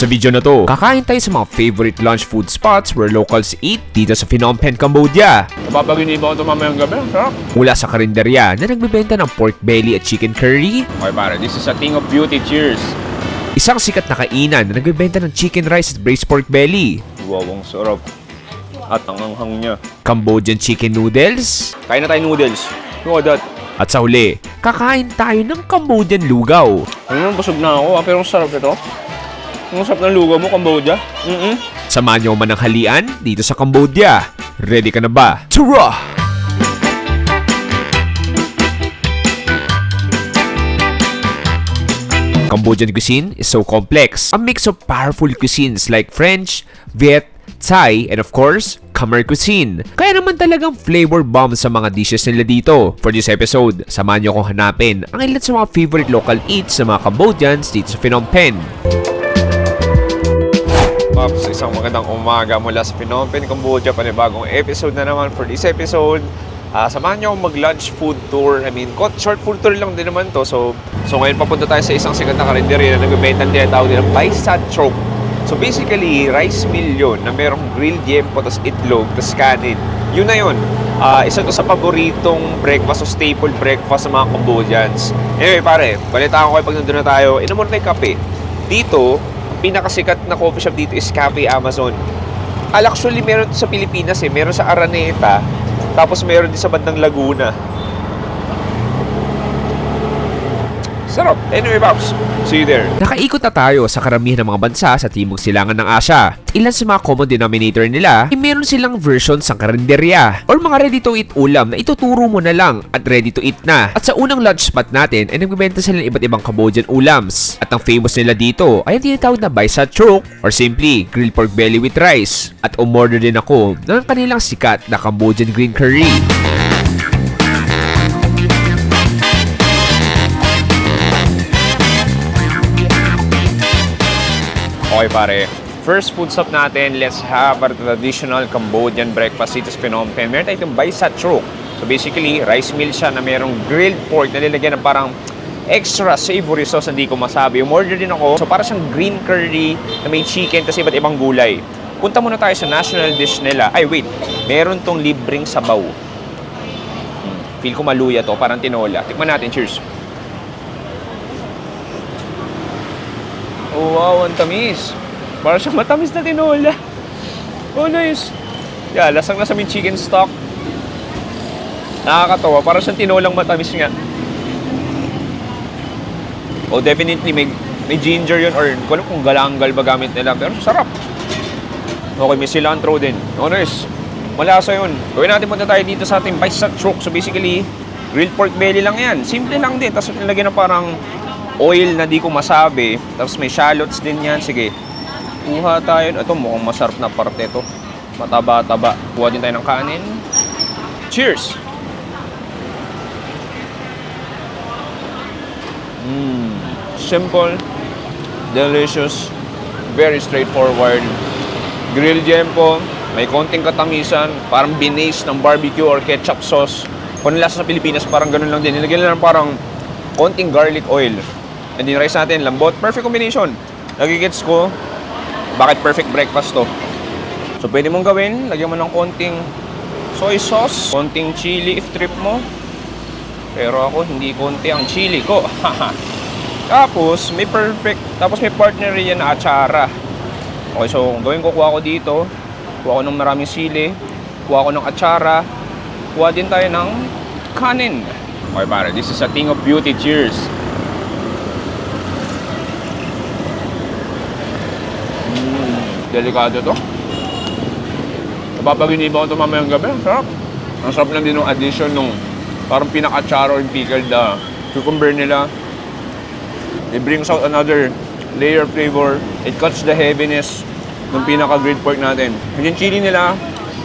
Sa video na to, kakain tayo sa mga favorite lunch food spots where locals eat dito sa Phnom Penh, Cambodia. Papag-iniba ko ito mamayang gabi. Sarap. Mula sa karinderya na nagbebenta ng pork belly at chicken curry, Okay pare, this is a thing of beauty. Cheers. isang sikat na kainan na nagbebenta ng chicken rice at braised pork belly, Wow, ang sarap. At ang anghang niya. Cambodian chicken noodles, Kain na tayo noodles. Look at that. at sa huli, kakain tayo ng Cambodian lugaw. Ano naman, busog na ako. Pero ang sarap ito. Ang sarap ng lugaw mo, Cambodia. Samahan niyo man ng halian dito sa Cambodia. Ready ka na ba? Tara! Cambodian cuisine is so complex. A mix of powerful cuisines like French, Viet, Thai, and of course, Khmer cuisine. Kaya naman talagang flavor bomb sa mga dishes nila dito. For this episode, samahan niyo akong hanapin ang ilan sa mga favorite local eats ng mga Cambodians dito sa Phnom Penh. Pops, isang magandang umaga mula sa Phnom Penh, Cambodia. Panibagong episode na naman for this episode. Samahan niyo akong mag-lunch food tour. I mean, short food tour lang din naman to. So ngayon papunta tayo sa isang sikat na karinderya na nagbebenta ng tinatawag nilang Bai Sat Chok. So basically, rice meal yun na merong grilled yempo, tas itlog, tas kanin. Yun na yun. Isa to sa paboritong breakfast o staple breakfast ng mga Cambodians. Anyway pare, balitaan ko kayo pag nandun na tayo. Inom muna tayo kape. Dito, pinakasikat na coffee shop dito is Cafe Amazon. Actually, meron sa Pilipinas eh. Meron sa Araneta. Tapos meron din sa bandang Laguna. Sarap. Anyway, Pops. See you there. Nakaikot na tayo sa karamihan ng mga bansa sa Timog Silangan ng Asya. Ilan sa mga common denominator nila ay meron silang version sa karinderya or mga ready-to-eat ulam na ituturo mo na lang at ready-to-eat na. At sa unang lunch spot natin ay nagbebenta sila ng iba't ibang Cambodian ulams. At ang famous nila dito ay ang tinatawag na Bai Sat Chok or simply grilled pork belly with rice. At umorder din ako ng kanilang sikat na Cambodian green curry. Okay pare, first food stop natin, let's have our traditional Cambodian breakfast dito sa Phnom Penh. Meron tayo itong Bai Sat Chok. So basically, rice meal siya na merong grilled pork na nilagyan ng parang extra savory sauce, hindi ko masabi. Umorder din ako. So para siyang green curry na may chicken tapos iba't ibang gulay. Punta muna tayo sa national dish nila. Ay wait, meron tong libreng sabaw. Feel ko maluya to, parang tinola. Tikman natin, cheers. Oh wow, ang tamis. Parang siyang matamis na tinola. Oh nice. Yeah, lasang-lasa yung chicken stock. Nakakatawa, parang siyang tinolang matamis nga. Oh definitely may ginger yun or hindi ko alam kung galanggal ba gamit nila. Pero sarap. Okay, may cilantro din. Oh nice. Malasa yun. Gawin natin, punta tayo dito sa ating Bai Sat Chok. So basically, grilled pork belly lang yan. Simple lang din. Tapos nilagyan na parang oil na di ko masabi. Tapos may shallots din yan. Sige, kuha tayo. Ito mukhang masarap na parte ito. Mataba-taba. Kuha din tayo ng kanin. Cheers! Simple, delicious, very straightforward. Grilled yempo, may konting katamisan, parang binaise ng barbecue or ketchup sauce. Kung nilasa sa Pilipinas, parang ganun lang din. Nilagyan lang parang konting garlic oil. And din rice natin, lambot. Perfect combination. Nagigets ko, bakit perfect breakfast to. So pwede mong gawin, lagyan mo ng konting soy sauce, konting chili if trip mo. Pero ako, hindi konti ang chili ko. Tapos may partner yan na atsara. Okay, so gawin ko, kuha ko dito. Kuha ko ng maraming sili. Kuha ko ng atsara. Kuha din tayo ng kanin. Okay pare, this is a thing of beauty. Cheers! Delikado to. Napapaginiba ko ito mamayang gabi. Sarap. Ang sarap lang din ng addition ng parang pinaka-charo and pickled cucumber nila. It brings out another layer of flavor. It cuts the heaviness ng pinaka-grilled pork natin. And yung chili nila,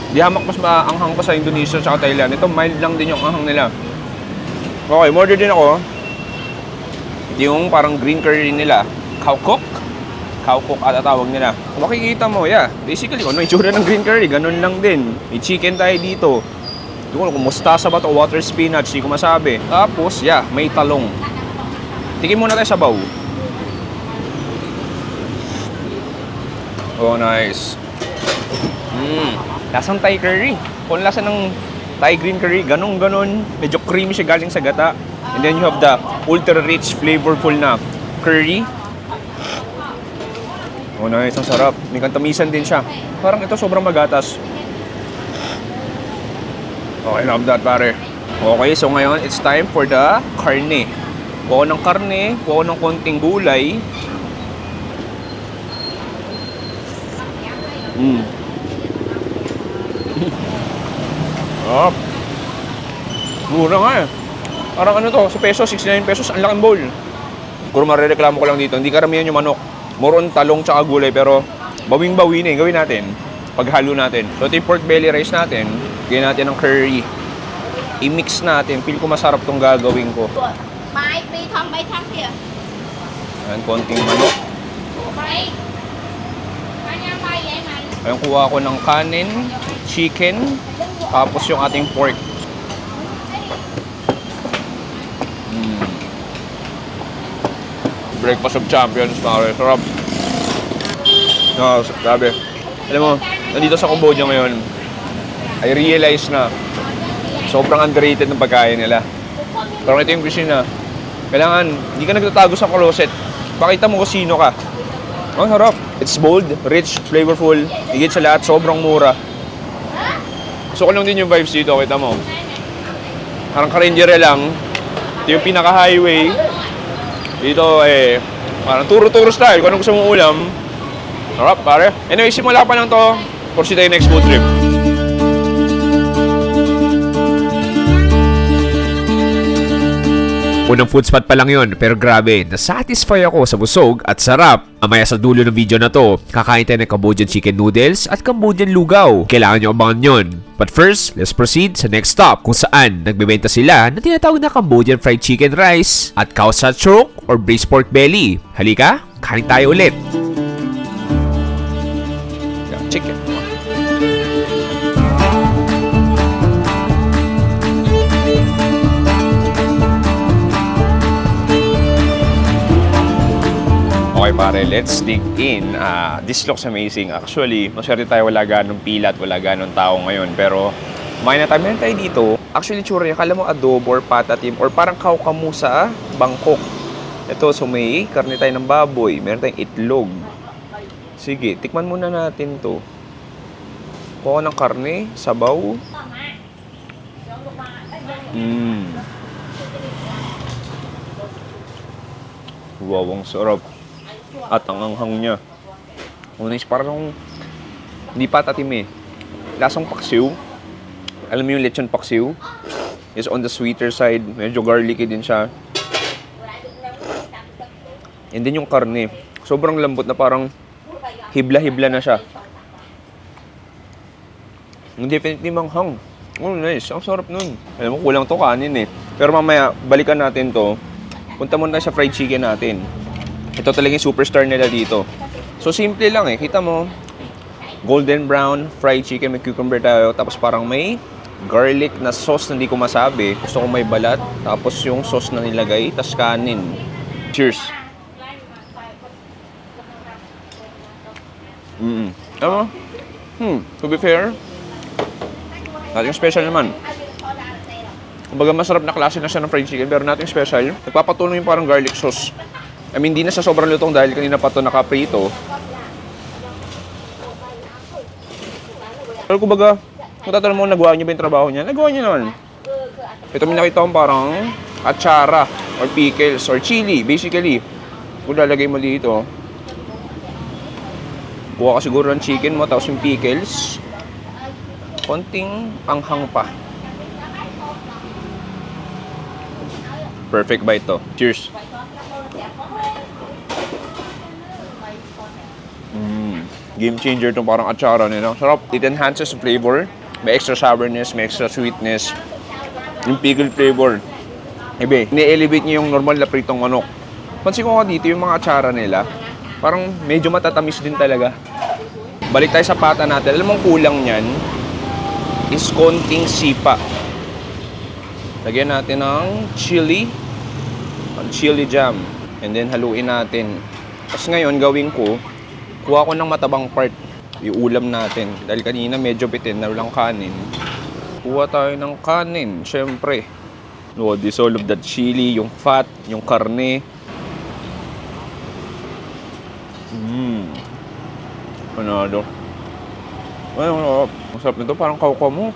di hamak mas maanghang pa sa Indonesia at Thailand. Ito mild lang din yung anghang nila. Okay, order din ako. Yung parang green curry nila. Khao Kok ata tawag nila. Kung makikita mo, yeah, basically, ano yung itsura ng green curry, ganun lang din. May chicken tayo dito. Hindi ko kung mustasa ba to, water spinach, hindi ko masabi. Tapos, yeah, may talong. Tikim muna tayo sa baw. Oh, nice. Lasang Thai curry. Kung lasa ng Thai green curry, ganun-ganon. Medyo creamy siya galing sa gata. And then you have the ultra-rich, flavorful na curry. Oh, nice. Ang sarap. May kantamisan din siya. Parang ito sobrang magatas. Oh, I love that, pare. Okay, so ngayon, it's time for the karne. Kuha ng karne, kuha ng konting gulay. Sarap. Mura nga eh. Parang ano to, sa peso, 69 pesos, ang laking bowl. Kung marireklamo ko lang dito, hindi karamihan yung manok. More on talong tsaka gulay, pero bawing-bawi na eh. Gawin natin. Paghalo natin. So ito yung pork belly rice natin. Gawin natin ng curry. I-mix natin. Feel ko masarap tong gagawin ko. Mai pi thong bay thang kìa. Ayan, konting manok. Mai. Mai nha bay vậy mày. Ayan, kuha ko ng kanin, chicken, tapos yung ating pork. Breakfast of champions, pare. Sarap. No, grabe. Alam mo, nandito sa Cambodia ngayon, I realize na sobrang underrated ng pagkain nila. Pero ito yung cuisine na kailangan, hindi ka nagtatago sa closet. Pakita mo kung sino ka. Ang sarap. It's bold, rich, flavorful. Higit sa lahat, sobrang mura. Gusto ko lang din yung vibes dito, kita mo. Parang karindere lang. Ito yung pinaka-highway. Dito parang turo-turo style. Kung anong gusto mong ulam. Sarap, pare. Anyway, simula pa lang to. Proceed tayo next food trip. Unang food spot pa lang yon, pero grabe, nasatisfy ako sa busog at sarap. Amaya sa dulo ng video na to, kakain tayo ng Cambodian chicken noodles at Cambodian lugaw. Kailangan nyo abangan yon. But first, let's proceed sa next stop kung saan nagbebenta sila na tinatawag na Cambodian fried chicken rice at khao sat chok or braised pork belly. Halika, kain tayo ulit. Chicken. Okay pare, let's dig in. This looks amazing. Actually, maswerte tayo, wala ganong pila at wala ganong tao ngayon. Pero, kumain na tayo. Meron tayo dito. Actually, tsura niya, kala mo adobo or patatim or parang kaukamu sa Bangkok. Ito, so may karne tayo ng baboy. Meron tayong itlog. Sige, tikman muna natin to. Kuha ng karne, sabaw. Wow, ang sarap. At ang anghang niya. Unis, parang hindi patatim eh. Lasang paksiw. Alam mo yung lechon paksiw? Is on the sweeter side. Medyo garlicky din siya. And then yung karne. Sobrang lambot na parang hibla-hibla na siya. Definitely manghang. Oh, nice. Ang sarap nun. Alam mo, kulang to kanin eh. Pero mamaya, balikan natin to. Punta muna sa fried chicken natin. Ito talaga yung superstar nila dito. So, simple lang eh. Kita mo, golden brown, fried chicken, may cucumber tayo. Tapos parang may garlic na sauce na hindi ko masabi. Gusto ko may balat. Tapos yung sauce na nilagay. Tapos kanin. Cheers! Alam mo? To be fair, nating special naman. Kumbaga masarap na klase na siya ng fried chicken. Pero nating special, nagpapatuloy yung parang garlic sauce. I mean, hindi na siya sobrang lutong dahil kanina pa ito nakaprito. Pero kumbaga, kung tatanong mo nagawa niyo ba yung trabaho niya, nagawa niya naman. Ito may nakita kong parang atsara or pickles or chili, basically. Kung lalagay mo dito, kuha ka siguro ng chicken mo, tapos yung pickles. Konting anghang pa. Perfect bite to. Cheers! Game changer itong parang atsara nila. Sarap. It enhances the flavor. May extra sourness, may extra sweetness. Yung pickle flavor. Ibe, ini-elevate niya yung normal na pritong manok. Pansin ko nga dito, yung mga atsara nila, parang medyo matatamis din talaga. Balik tayo sa pata natin. Alam mong kulang niyan is konting sipa. Lagyan natin ng chili. Chili jam. And then haluin natin. Tapos ngayon, gawin ko, Kuha ko ng matabang part. Iulam natin. Dahil kanina medyo bitin na walang kanin. Kuha tayo ng kanin, syempre. No, dissolve that chili, yung fat, yung karne. Panado. Ano, ang sarap nito, parang kaukaw mo.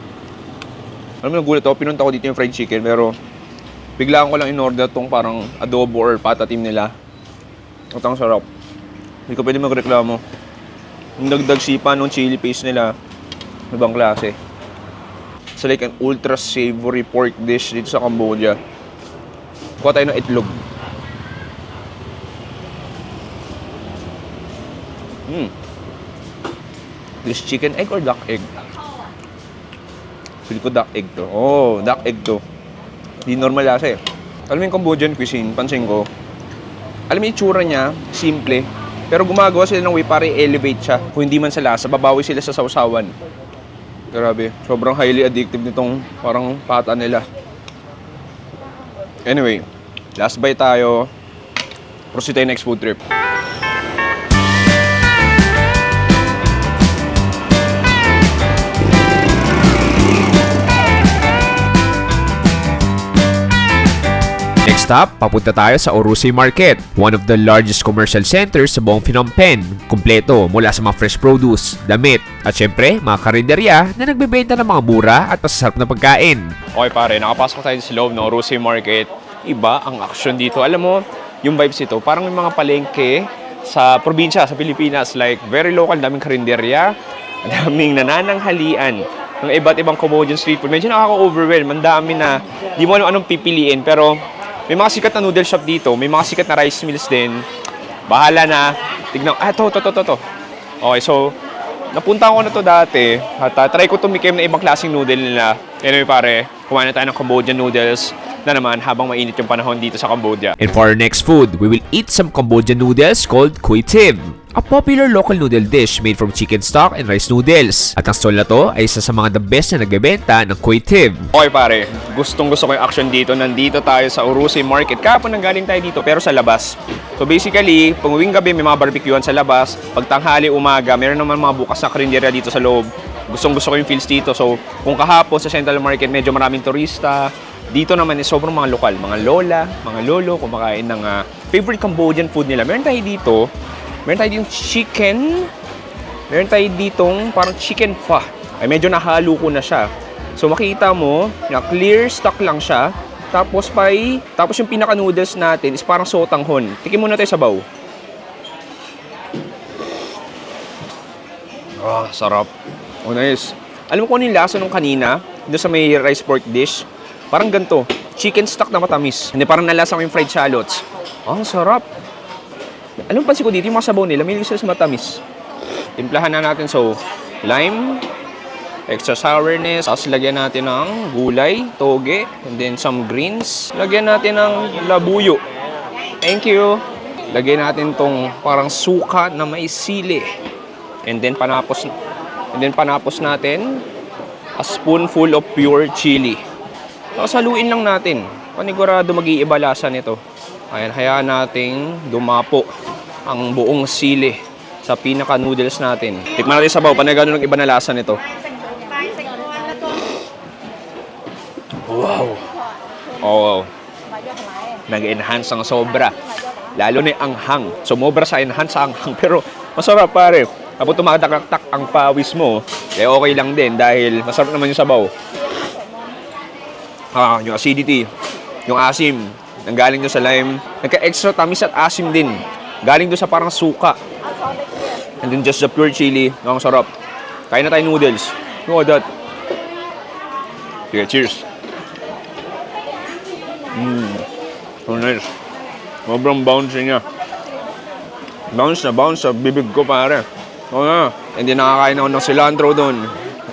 Alam mo, nagulat ako, pinunta ko dito yung fried chicken, pero biglaan ko lang in-order tong parang adobo or patatim nila. At ang sarap. Hindi ko pwede magreklamo. Yung dagdag sipa nung chili paste nila, ibang klase. It's like an ultra savory pork dish dito sa Cambodia. Kuha tayo ng itlog. This chicken egg or duck egg? Feel ko duck egg to. Oh, duck egg to. Hindi normal lasa eh. Alam mo yung Cambodian cuisine, pansin ko. Alam mo yung itsura niya, simple. Pero gumagawa sila ng way para i-elevate siya. Kung hindi man sa lasa, babawi sila sa sausawan. Grabe, sobrang highly addictive nitong parang pata nila. Anyway, last bite tayo. Proceed tayo next food trip. Next up, papunta tayo sa Urusay Market, one of the largest commercial centers sa buong Phnom Penh. Kumpleto mula sa mga fresh produce, damit, at syempre, mga karinderya na nagbebenta ng mga mura at masasarap na pagkain. Okay pare, nakapasok tayo sa loob ng Urusay Market. Iba ang action dito. Alam mo, yung vibes ito, parang may mga palengke sa probinsya, sa Pilipinas. Like, very local, daming karinderya, daming nanananghalian ng iba't ibang Cambodian street food. Medyo nakaka-overwhelm, ang dami na di mo alam anong pipiliin. Pero may mga sikat na noodle shop dito, may mga sikat na rice mills din. Bahala na. Tignan, to. Okay, so, napunta ko na to dati at try ko tumikim na ibang klaseng noodle nila. Anyway pare, kumain na tayo ng Cambodian noodles na naman habang mainit yung panahon dito sa Cambodia. And for our next food, we will eat some Cambodian noodles called Kuy Tim, a popular local noodle dish made from chicken stock and rice noodles. At ang stall na to ay isa sa mga the best na nagbebenta ng Kuy Tim. Okay pare, gustong gusto ko yung action dito. Nandito tayo sa Urusay Market. Kahapon nanggaling tayo dito pero sa labas. So basically, pag uwing gabi may mga barbecuean sa labas. Pag tanghali, umaga, meron naman mga bukas na karinderya dito sa loob. Gustong gusto ko yung feels dito. So kung kahapon sa Central Market medyo maraming turista, dito naman is sobrang mga lokal, mga lola, mga lolo, kumakain ng favorite Cambodian food nila. Meron tayo dito, meron tayo ditong chicken, meron tayo ditong parang chicken pho. Ay medyo nahalo ko na siya. So makita mo, na clear stock lang siya. Tapos yung pinaka noodles natin is parang sotanghon. Tikim muna tayo sabaw. Sarap. Oh, nice. Alam mo kung ano yung lasa nung kanina, doon sa may rice pork dish? Parang ganito, chicken stock na matamis. Hindi, parang nalasa ko yung fried shallots. Ang sarap. Alam mo, pansin ko dito, yung mga sabaw nila, may sila sa matamis. Timplahan na natin, so, lime, extra sourness, tapos lagyan natin ng gulay, toge, and then some greens. Lagyan natin ng labuyo. Thank you. Lagyan natin tong parang suka na may sili. And then panapos natin a spoonful of pure chili. Tapos haluin lang natin. Panigurado mag-iiba lasa nito. Ayan, hayaan nating dumapo ang buong sili sa pinaka noodles natin. Tikman natin sabaw, panigurado ng iba na lasa nito. Wow. Oh, nag-enhance ang sobra. Lalo na yung anghang. Sumobra sa enhance sa anghang. Pero masarap pare. Kapag tumatak-tak ang pawis mo, eh okay lang din dahil masarap naman yung sabaw. Yung acidity, yung asim, nanggaling doon sa lime. Nagka-extra tamis at asim din. Galing doon sa parang suka. And then just the pure chili. Ang sarap. Kain na tayo noodles. Look at that. Okay, cheers. So nice. Sobrang bouncy niya. Bounce sa bibig ko pare. Oo na. And then nakakain ako ng cilantro doon.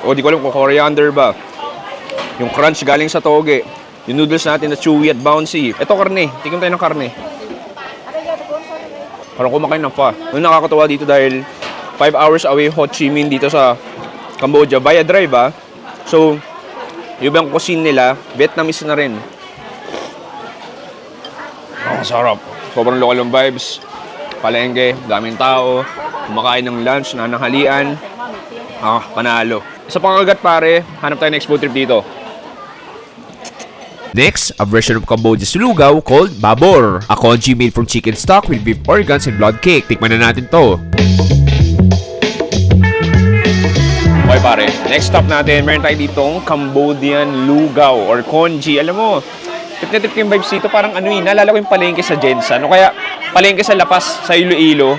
O di ko alam kung coriander ba. Yung crunch galing sa toge. Yung noodles natin na chewy at bouncy. Ito karne. Tikim tayo ng karne. Parang kumakain ng pho. Yung nakakatawa dito dahil 5 hours away Ho Chi Minh dito sa Cambodia. Via drive So, yung ibang cuisine nila, Vietnamese na rin. Sarap. Sobrang local yung vibes. Palengke, daming tao. kumakain ng lunch, nananghalian, panalo. Sa pangagat pare, hanap tayo next food trip dito. Next, a version of Cambodia's lugaw called babor, a congee made from chicken stock with beef organs and blood cake. Tikman na natin to. Okay pare, next stop natin, meron tayo ditong Cambodian lugaw or congee. Alam mo, trip na trip yung vibes dito, parang naalala ko yung palengke sa Jensen. Ano kaya, palengke sa Lapas, sa Iloilo.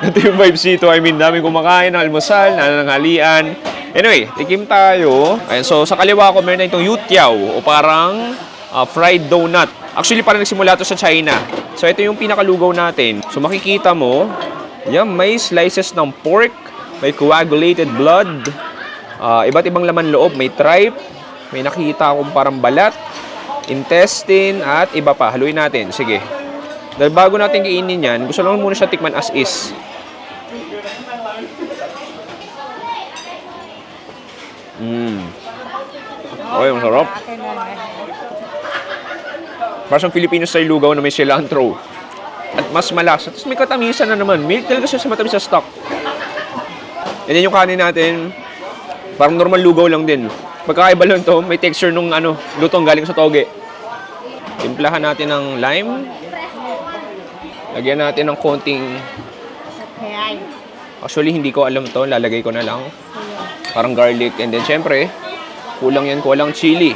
Ito yung vibes dito, I mean, daming kumakain ng almusal, nananghalian. Anyway, tikim tayo. Ayan, so sa kaliwa ko, meron na itong youtiao o parang fried donut. Actually, parang nagsimula to sa China. So ito yung pinakalugaw natin. So makikita mo, yan, may slices ng pork, may coagulated blood, iba't ibang laman loob, may tripe, may nakikita akong parang balat, intestine, at iba pa. Haluin natin. Sige. Dahil bago natin kainin yan, gusto lang muna siya tikman as is. Okay, masarap. Parang Filipino style lugaw na may cilantro. At mas malasa. Tapos may katamisan na naman. Milk talaga siya sa matamis sa stock. And then yung kanin natin, parang normal lugaw lang din. Pagkakaiba lang to, may texture nung lutong galing sa toge. Timplahan natin ng lime. Lagyan natin ng konting... Actually, hindi ko alam to. Lalagay ko na lang. Parang garlic. And then, syempre, kulang chili.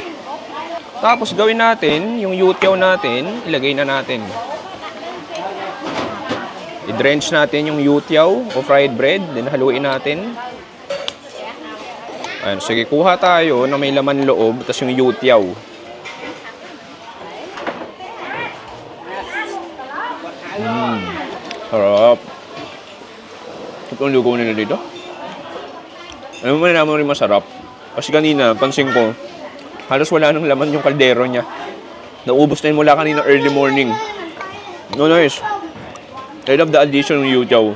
Tapos, gawin natin, yung youtiao natin, ilagay na natin. I-drench natin yung youtiao o fried bread. Then, haluin natin. Ayan, sige, kuha tayo na may laman loob. Tapos yung youtiao. Sarap. Ito ang lugaw nila dito. Alam mo na naman rin masarap. Kasi kanina, pansin ko, halos wala nang laman yung kaldero niya. Naubos na yun mula kanina early morning. No, nice. I love the addition ng youtiao.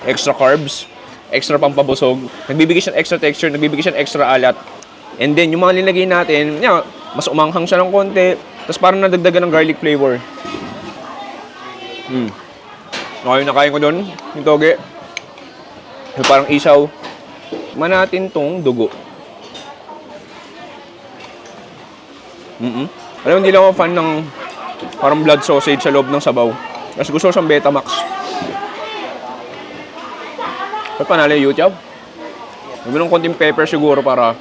Extra carbs, extra pampabusog. Nagbibigay siya ng extra texture, nagbibigay siya ng extra alat. And then, yung mga nilagay natin, mas umanghang siya ng konti. Tapos parang nadagdagan ng garlic flavor. Okay, nakain ko doon, yung toge. Yung parang isaw. Tikman natin tong dugo. Alam mo, hindi lang ako fan ng parang blood sausage sa loob ng sabaw. Kasi gusto ko siyang Betamax. Ba't panalo yung youtiao? Huwag ng konting pepper siguro para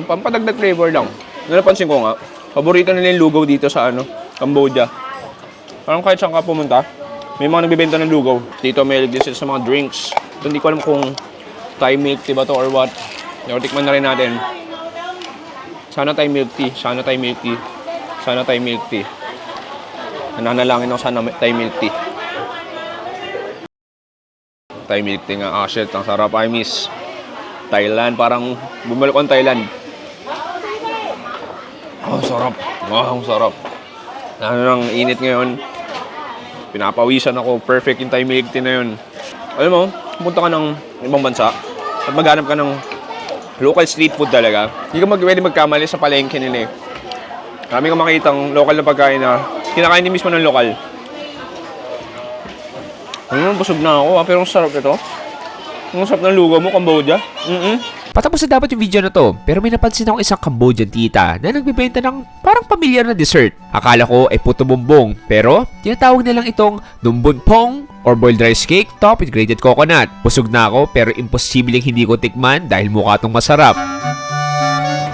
pampadagdag flavor lang. Napansin ko nga, paborito nila yung lugaw dito sa Cambodia. Parang kahit saan ka pumunta, may mga nagbibenta ng lugaw. Dito may din sila sa mga drinks. Ito, hindi ko alam kung Thai milk tea ba to or what. Tikman na rin natin. Sana Thai milk tea. Sana Thai milk tea. Sana Thai milk tea. Nananalangin ako sana Thai milk tea. Thai milk tea nga. Shit. Ang sarap. I miss Thailand. Parang bumalik ko ang Thailand. Sarap. Ang sarap. Nang init ngayon. Pinapawisan ako. Perfect yung Thai milk tea na yun. Alam mo, pumunta ka ng ibang bansa at maghanap ka ng local street food talaga. Hindi ka pwede magkamali sa palengke nila eh. Marami kang makitang local na pagkain na kinakain din mismo ng lokal. Busog na ako pero ang sarap ito. Ang sarap ng lugaw mo, Cambodia. Patapos na dapat yung video na to, pero may napansin ako isang Cambodian tita na nagbibenta ng parang pamilyar na dessert. Akala ko ay puto bumbong, pero tinatawag nilang itong dumbun pong or boiled rice cake topped with grated coconut. Busog na ako pero imposibleng hindi ko tikman dahil mukha itong masarap.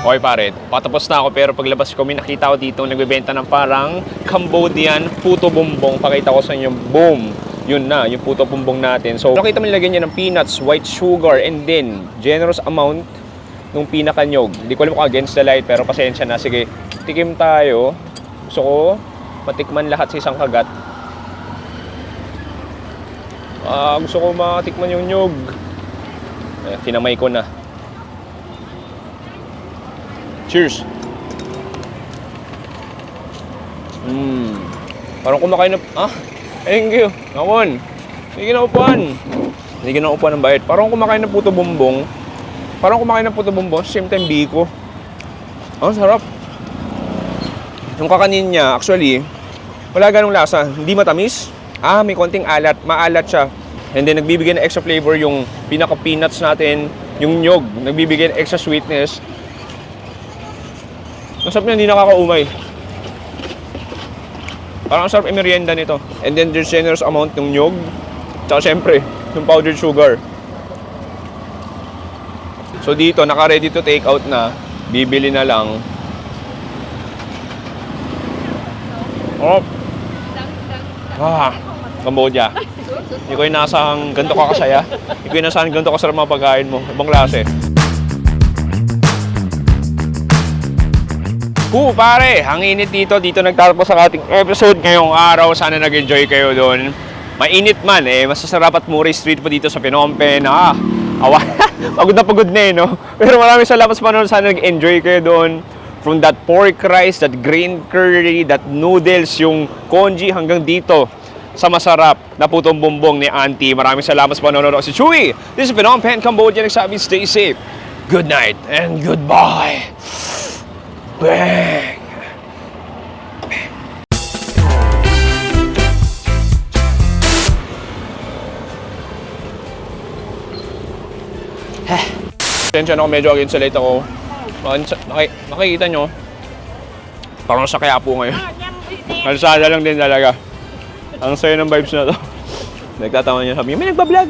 Okay pare, patapos na ako pero paglabas ko may nakita ko dito nagbebenta ng parang Cambodian puto bumbong. Pakita ko sa inyo, boom! Yun na, yung puto bumbong natin. So, nakita mo nilagyan niya ng peanuts, white sugar, and then generous amount ng pinakanyog. Hindi ko alam kung against the light pero pasensya na. Sige, tikim tayo. Gusto ko matikman lahat sa isang kagat. Gusto ko matikman yung nyog. Kinamay ko na. Cheers! Parang kumakain na... Thank you. Nakon. Hindi kinaupuan ng bait. Parang kumakain ng puto bumbong. Same time biko. Ang sarap. Yung kakanin niya, actually, wala ganong lasa. Hindi matamis. May konting alat. Maalat siya. And then nagbibigay ng extra flavor yung pinaka-peanuts natin, yung nyog, nagbibigay ng extra sweetness. Ang sarap niya, hindi nakakaumay. Parang ang sarap i-merienda nito. And then there's generous amount ng nyog, tsaka syempre, yung powdered sugar. So dito, naka-ready to take out na, bibili na lang. Oh! Cambodia. Hindi ko inasahang ganito ka kasaya. Hindi ko inasahang ganito kasarap mga pagkain mo. Ibang klase. Pare! Ang init dito. Dito nagtatapos ang ating episode ngayong araw. Sana nag-enjoy kayo doon. Mainit man masasarap at mura street po dito sa Phnom Penh. Awa. Pagod na no? Pero maraming salamat sa panonood. Sana nag-enjoy kayo doon. From that pork rice, that green curry, that noodles, yung congee hanggang dito sa masarap na putong bumbong ni Auntie. Maraming salamat sa panonood. Si Chewy, this is Phnom Penh, Cambodia. Nagsabi, stay safe. Good night and goodbye. Bang! Attention ako, medyo against sa late ako. Nakikita nyo, parang sa Quiapo ngayon. Kalsada lang din talaga. Ang sayo ng vibes na to. Nagtatawa niya, sabi niya, may nagbablog.